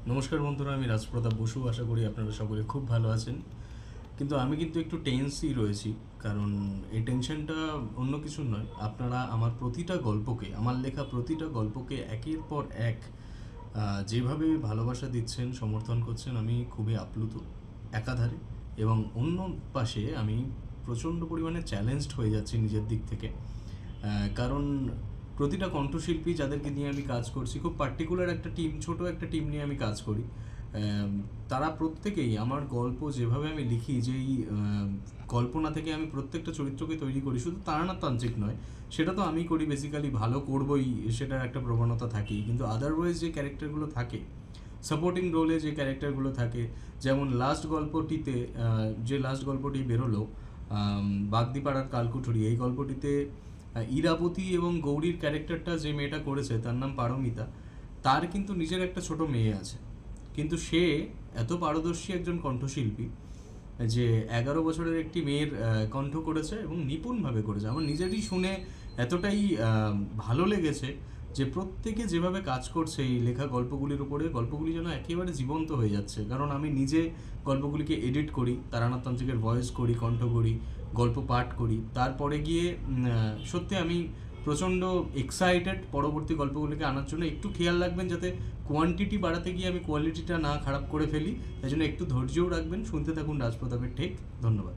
নমস্কার বন্ধুরা, আমি রাজপ্রতাপ বসু। আশা করি আপনারা সকলে খুব ভালো আছেন। কিন্তু আমি একটু টেন্সই রয়েছি। কারণ এই টেনশনটা অন্য কিছু নয়। আপনারা আমার প্রতিটা গল্পকে, আমার লেখা প্রতিটা গল্পকে একের পর এক যেভাবে ভালোবাসা দিচ্ছেন, সমর্থন করছেন, আমি খুবই আপ্লুত একাধারে। এবং অন্য পাশে আমি প্রচণ্ড পরিমাণে চ্যালেঞ্জড হয়ে যাচ্ছি নিজের দিক থেকে। কারণ প্রতিটা কণ্ঠশিল্পী যাদেরকে নিয়ে আমি কাজ করছি, খুব পার্টিকুলার একটা টিম, ছোট একটা টিম নিয়ে আমি কাজ করি। তারা প্রত্যেকেই আমার গল্প যেভাবে আমি লিখি, যেই কল্পনা থেকে আমি প্রত্যেকটা চরিত্রকে তৈরি করি, শুধু তান্ত্রিক নয়, সেটা তো আমি করি বেসিক্যালি, ভালো করবই সেটার একটা প্রবণতা থাকেই। কিন্তু আদারওয়াইজ যে ক্যারেক্টারগুলো থাকে, সাপোর্টিং রোলে যে ক্যারেক্টারগুলো থাকে, যেমন লাস্ট গল্পটি বেরোলো, বাগদিপাড়ার কালকুঠুরি, এই গল্পটিতে ইরাবতী এবং গৌরীর ক্যারেক্টারটা যে মেয়েটা করেছে, তার নাম পারমিতা। তার কিন্তু নিজের একটা ছোট মেয়ে আছে, কিন্তু সে এত পারদর্শী একজন কণ্ঠশিল্পী যে 11 বছরের একটি মেয়ের কণ্ঠ করেছে এবং নিপুণভাবে করেছে। আমার নিজেরই শুনে এতটাই ভালো লেগেছে যে প্রত্যেকে যেভাবে কাজ করছে এই লেখা গল্পগুলির উপরে, গল্পগুলি যেন একেবারে জীবন্ত হয়ে যাচ্ছে। কারণ আমি নিজে গল্পগুলিকে এডিট করি, তারানাথ তান্ত্রিকের ভয়েস করি, কণ্ঠ করি, গল্প পাঠ করি। তারপরে গিয়ে সত্যি আমি প্রচণ্ড এক্সাইটেড পরবর্তী গল্পগুলিকে আনার জন্য। একটু খেয়াল রাখবেন যাতে কোয়ান্টিটি বাড়াতে গিয়ে আমি কোয়ালিটিটা না খারাপ করে ফেলি, তাই জন্য একটু ধৈর্যও রাখবেন। শুনতে থাকুন রাজপ্রতাপের ঠেক। ধন্যবাদ।